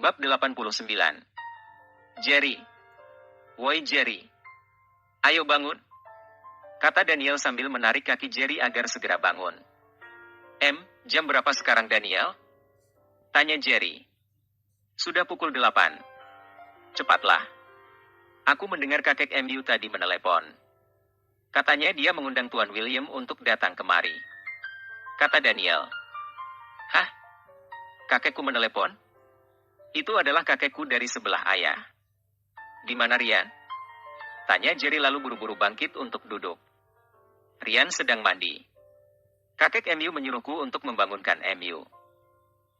Bab 89. Jerry. Woi Jerry. Ayo bangun. Kata Daniel sambil menarik kaki Jerry agar segera bangun. Jam berapa sekarang Daniel? Tanya Jerry. Sudah pukul 8. Cepatlah. Aku mendengar kakek MU tadi menelepon. Katanya dia mengundang Tuan William untuk datang kemari. Kata Daniel. Hah? Kakekku menelepon? Itu adalah kakekku dari sebelah ayah. Di mana Rian? Tanya Jerry lalu buru-buru bangkit untuk duduk. Rian sedang mandi. Kakek MU menyuruhku untuk membangunkan MU.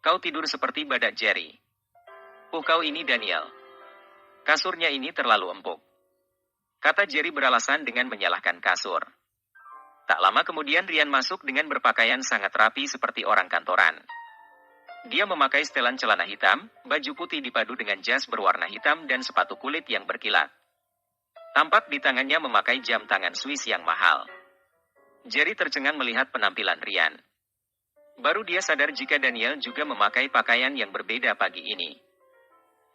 Kau tidur seperti badak Jerry. Kau ini Daniel. Kasurnya ini terlalu empuk. Kata Jerry beralasan dengan menyalahkan kasur. Tak lama kemudian Rian masuk dengan berpakaian sangat rapi seperti orang kantoran. Dia memakai setelan celana hitam, baju putih dipadu dengan jas berwarna hitam dan sepatu kulit yang berkilat. Tampak di tangannya memakai jam tangan Swiss yang mahal. Jerry tercengang melihat penampilan Rian. Baru dia sadar jika Daniel juga memakai pakaian yang berbeda pagi ini.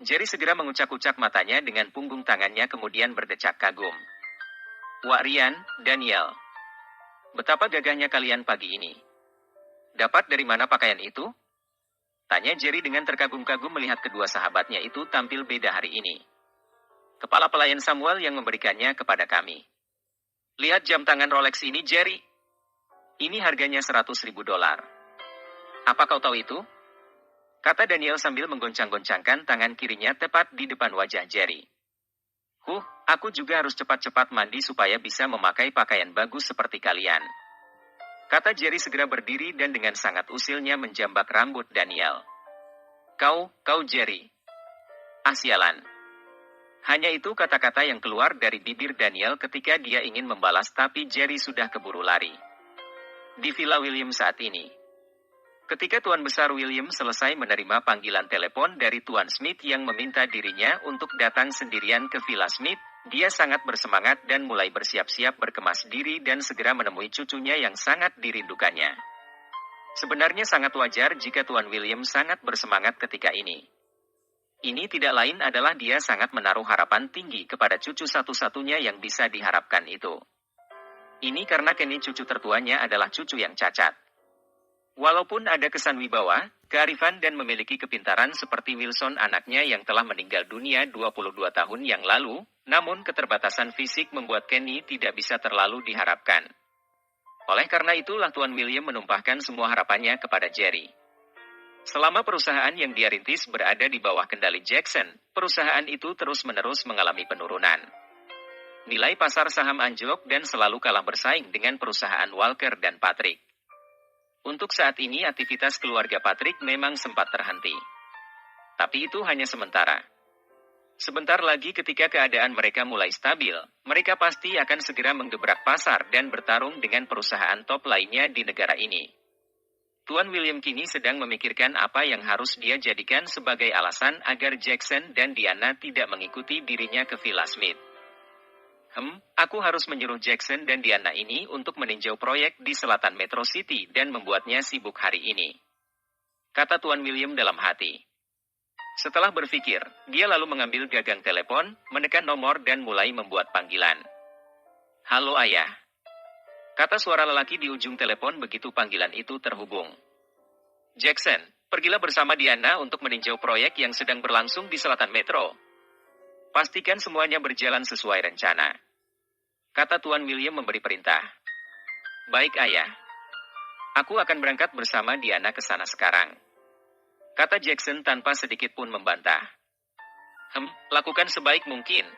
Jerry segera mengucak-ucak matanya dengan punggung tangannya kemudian berdecak kagum. Wah Rian, Daniel. Betapa gagahnya kalian pagi ini. Dapat dari mana pakaian itu? Tanya Jerry dengan terkagum-kagum melihat kedua sahabatnya itu tampil beda hari ini. Kepala pelayan Samuel yang memberikannya kepada kami. Lihat jam tangan Rolex ini Jerry. Ini harganya $100.000. Apa kau tahu itu? Kata Daniel sambil menggoncang-goncangkan tangan kirinya tepat di depan wajah Jerry. Aku juga harus cepat-cepat mandi supaya bisa memakai pakaian bagus seperti kalian. Kata Jerry segera berdiri dan dengan sangat usilnya menjambak rambut Daniel. Kau Jerry. Sialan. Hanya itu kata-kata yang keluar dari bibir Daniel ketika dia ingin membalas tapi Jerry sudah keburu lari. Di Villa William saat ini. Ketika Tuan Besar William selesai menerima panggilan telepon dari Tuan Smith yang meminta dirinya untuk datang sendirian ke Villa Smith, dia sangat bersemangat dan mulai bersiap-siap berkemas diri dan segera menemui cucunya yang sangat dirindukannya. Sebenarnya sangat wajar jika Tuan William sangat bersemangat ketika ini. Ini tidak lain adalah dia sangat menaruh harapan tinggi kepada cucu satu-satunya yang bisa diharapkan itu. Ini karena Kenny cucu tertuanya adalah cucu yang cacat. Walaupun ada kesan wibawa, kearifan dan memiliki kepintaran seperti Wilson anaknya yang telah meninggal dunia 22 tahun yang lalu, namun keterbatasan fisik membuat Kenny tidak bisa terlalu diharapkan. Oleh karena itulah Tuan William menumpahkan semua harapannya kepada Jerry. Selama perusahaan yang dia rintis berada di bawah kendali Jackson, perusahaan itu terus-menerus mengalami penurunan. Nilai pasar saham anjlok dan selalu kalah bersaing dengan perusahaan Walker dan Patrick. Untuk saat ini aktivitas keluarga Patrick memang sempat terhenti. Tapi itu hanya sementara. Sebentar lagi ketika keadaan mereka mulai stabil, mereka pasti akan segera menggebrak pasar dan bertarung dengan perusahaan top lainnya di negara ini. Tuan William kini sedang memikirkan apa yang harus dia jadikan sebagai alasan agar Jackson dan Diana tidak mengikuti dirinya ke Villa Smith. Aku harus menyuruh Jackson dan Diana ini untuk meninjau proyek di selatan Metro City dan membuatnya sibuk hari ini. Kata Tuan William dalam hati. Setelah berpikir, dia lalu mengambil gagang telepon, menekan nomor dan mulai membuat panggilan. Halo ayah. Kata suara lelaki di ujung telepon begitu panggilan itu terhubung. Jackson, pergilah bersama Diana untuk meninjau proyek yang sedang berlangsung di selatan Metro. Pastikan semuanya berjalan sesuai rencana. Kata Tuan William memberi perintah. Baik ayah. Aku akan berangkat bersama Diana ke sana sekarang. Kata Jackson tanpa sedikit pun membantah. Lakukan sebaik mungkin.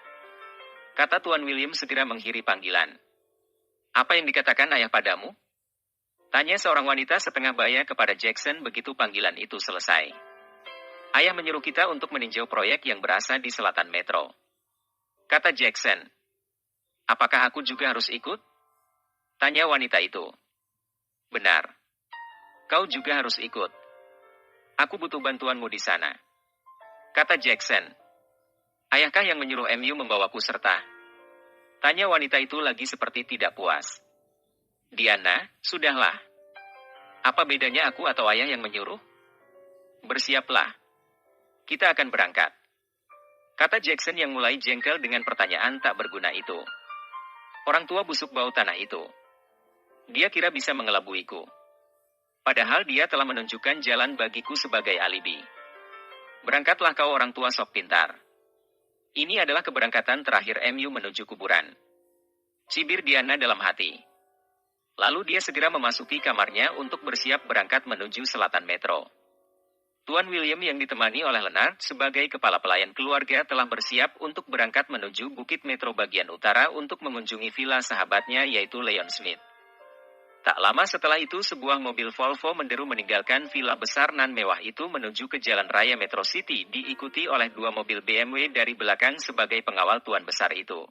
Kata Tuan William segera mengakhiri panggilan. Apa yang dikatakan ayah padamu? Tanya seorang wanita setengah baya kepada Jackson begitu panggilan itu selesai. Ayah menyuruh kita untuk meninjau proyek yang berada di selatan Metro. Kata Jackson. Apakah aku juga harus ikut? Tanya wanita itu. Benar. Kau juga harus ikut. Aku butuh bantuanmu di sana. Kata Jackson. Ayahkah yang menyuruh MU membawaku serta? Tanya wanita itu lagi seperti tidak puas. Diana, sudahlah. Apa bedanya aku atau ayah yang menyuruh? Bersiaplah. Kita akan berangkat, kata Jackson yang mulai jengkel dengan pertanyaan tak berguna itu. Orang tua busuk bau tanah itu. Dia kira bisa mengelabuiku. Padahal dia telah menunjukkan jalan bagiku sebagai alibi. Berangkatlah kau orang tua sok pintar. Ini adalah keberangkatan terakhir MU menuju kuburan. Cibir Diana dalam hati. Lalu dia segera memasuki kamarnya untuk bersiap berangkat menuju selatan metro. Tuan William yang ditemani oleh Leonard sebagai kepala pelayan keluarga telah bersiap untuk berangkat menuju Bukit Metro bagian utara untuk mengunjungi villa sahabatnya yaitu Leon Smith. Tak lama setelah itu sebuah mobil Volvo menderu meninggalkan villa besar nan mewah itu menuju ke jalan raya Metro City diikuti oleh 2 mobil BMW dari belakang sebagai pengawal tuan besar itu.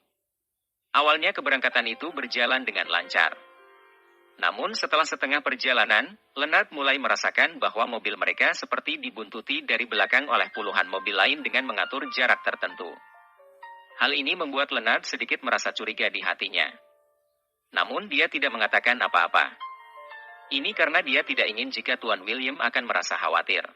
Awalnya keberangkatan itu berjalan dengan lancar. Namun setelah setengah perjalanan, Leonard mulai merasakan bahwa mobil mereka seperti dibuntuti dari belakang oleh puluhan mobil lain dengan mengatur jarak tertentu. Hal ini membuat Leonard sedikit merasa curiga di hatinya. Namun dia tidak mengatakan apa-apa. Ini karena dia tidak ingin jika Tuan William akan merasa khawatir.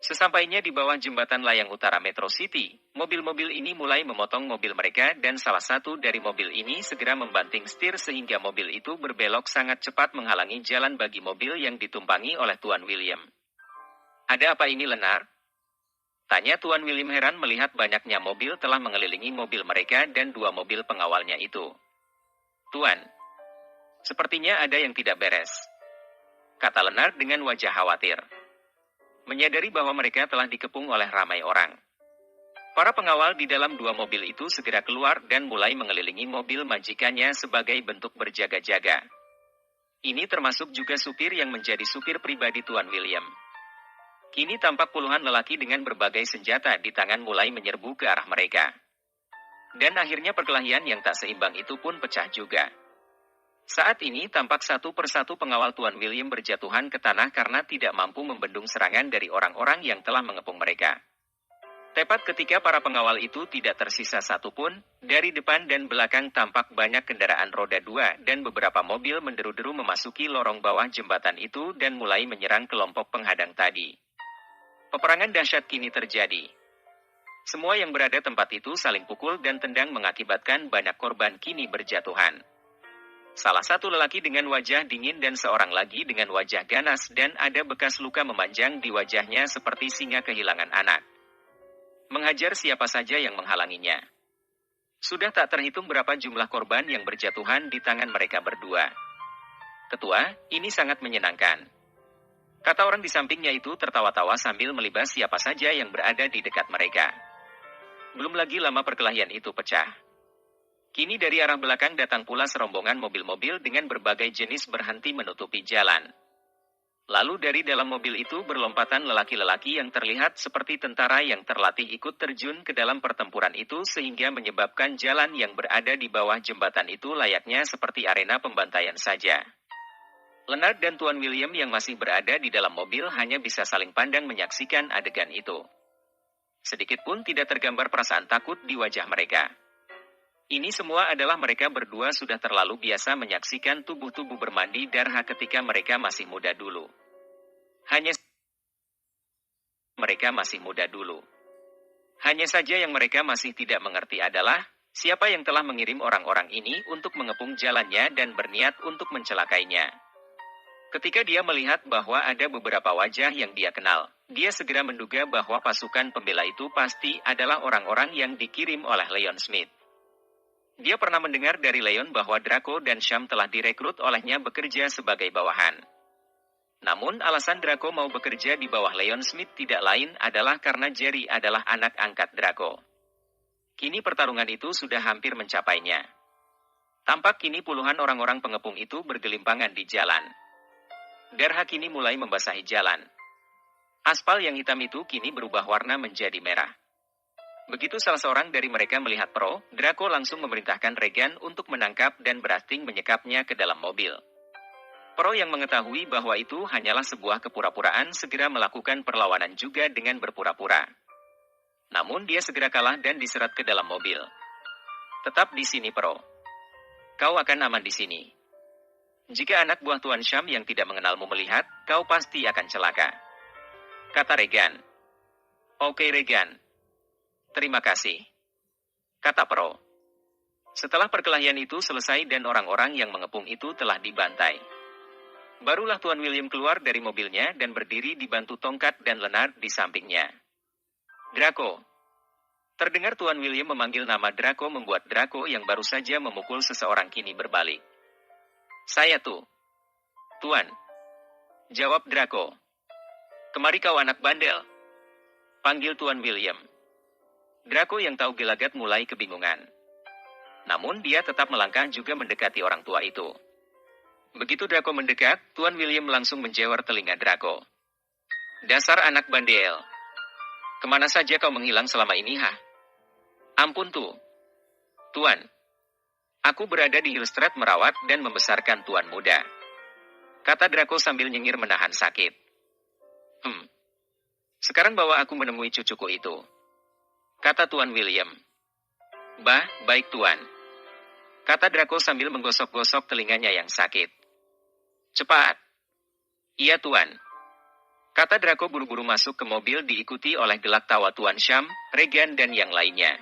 Sesampainya di bawah jembatan layang utara Metro City, mobil-mobil ini mulai memotong mobil mereka dan salah satu dari mobil ini segera membanting setir sehingga mobil itu berbelok sangat cepat menghalangi jalan bagi mobil yang ditumpangi oleh Tuan William. Ada apa ini Leonard? Tanya Tuan William heran melihat banyaknya mobil telah mengelilingi mobil mereka dan 2 mobil pengawalnya itu. Tuan, sepertinya ada yang tidak beres, kata Leonard dengan wajah khawatir. Menyadari bahwa mereka telah dikepung oleh ramai orang. Para pengawal di dalam 2 mobil itu segera keluar dan mulai mengelilingi mobil majikannya sebagai bentuk berjaga-jaga. Ini termasuk juga supir yang menjadi supir pribadi Tuan William. Kini tampak puluhan lelaki dengan berbagai senjata di tangan mulai menyerbu ke arah mereka. Dan akhirnya perkelahian yang tak seimbang itu pun pecah juga. Saat ini tampak satu persatu pengawal Tuan William berjatuhan ke tanah karena tidak mampu membendung serangan dari orang-orang yang telah mengepung mereka. Tepat ketika para pengawal itu tidak tersisa satupun, dari depan dan belakang tampak banyak kendaraan roda 2 dan beberapa mobil menderu-deru memasuki lorong bawah jembatan itu dan mulai menyerang kelompok penghadang tadi. Peperangan dahsyat kini terjadi. Semua yang berada tempat itu saling pukul dan tendang mengakibatkan banyak korban kini berjatuhan. Salah satu lelaki dengan wajah dingin dan seorang lagi dengan wajah ganas dan ada bekas luka memanjang di wajahnya seperti singa kehilangan anak. Menghajar siapa saja yang menghalanginya. Sudah tak terhitung berapa jumlah korban yang berjatuhan di tangan mereka berdua. Ketua, ini sangat menyenangkan, kata orang di sampingnya itu tertawa-tawa sambil melibas siapa saja yang berada di dekat mereka. Belum lagi lama perkelahian itu pecah. Kini dari arah belakang datang pula serombongan mobil-mobil dengan berbagai jenis berhenti menutupi jalan. Lalu dari dalam mobil itu berlompatan lelaki-lelaki yang terlihat seperti tentara yang terlatih ikut terjun ke dalam pertempuran itu sehingga menyebabkan jalan yang berada di bawah jembatan itu layaknya seperti arena pembantaian saja. Leonard dan Tuan William yang masih berada di dalam mobil hanya bisa saling pandang menyaksikan adegan itu. Sedikit pun tidak tergambar perasaan takut di wajah mereka. Ini semua adalah mereka berdua sudah terlalu biasa menyaksikan tubuh-tubuh bermandi darah ketika mereka masih muda dulu. Hanya saja yang mereka masih tidak mengerti adalah, siapa yang telah mengirim orang-orang ini untuk mengepung jalannya dan berniat untuk mencelakainya. Ketika dia melihat bahwa ada beberapa wajah yang dia kenal, dia segera menduga bahwa pasukan pembela itu pasti adalah orang-orang yang dikirim oleh Leon Smith. Dia pernah mendengar dari Leon bahwa Draco dan Sham telah direkrut olehnya bekerja sebagai bawahan. Namun alasan Draco mau bekerja di bawah Leon Smith tidak lain adalah karena Jerry adalah anak angkat Draco. Kini pertarungan itu sudah hampir mencapainya. Tampak kini puluhan orang-orang pengepung itu bergelimpangan di jalan. Darah kini mulai membasahi jalan. Aspal yang hitam itu kini berubah warna menjadi merah. Begitu salah seorang dari mereka melihat Pro, Draco langsung memerintahkan Regan untuk menangkap dan beracting menyekapnya ke dalam mobil. Pro yang mengetahui bahwa itu hanyalah sebuah kepura-puraan segera melakukan perlawanan juga dengan berpura-pura. Namun dia segera kalah dan diseret ke dalam mobil. Tetap di sini Pro. Kau akan aman di sini. Jika anak buah Tuan Sham yang tidak mengenalmu melihat, kau pasti akan celaka, kata Regan. Oke Regan. Terima kasih. Kata Pro. Setelah perkelahian itu selesai dan orang-orang yang mengepung itu telah dibantai. Barulah Tuan William keluar dari mobilnya dan berdiri dibantu tongkat dan Leonard di sampingnya. Draco. Terdengar Tuan William memanggil nama Draco membuat Draco yang baru saja memukul seseorang kini berbalik. Saya tuh. Tuan. Jawab Draco. Kemari kau anak bandel. Panggil Tuan William. Draco yang tahu gelagat mulai kebingungan. Namun dia tetap melangkah juga mendekati orang tua itu. Begitu Draco mendekat, Tuan William langsung menjewer telinga Draco. Dasar anak bandel. Kemana saja kau menghilang selama ini, ha? Ampun tuh. Tuan. Aku berada di Hillstreet merawat dan membesarkan tuan muda. Kata Draco sambil nyengir menahan sakit. Sekarang bawa aku menemui cucuku itu. Kata Tuan William. Bah, baik tuan. Kata Draco sambil menggosok-gosok telinganya yang sakit. Cepat. Iya tuan. Kata Draco buru-buru masuk ke mobil diikuti oleh gelak tawa Tuan Sham, Regan dan yang lainnya.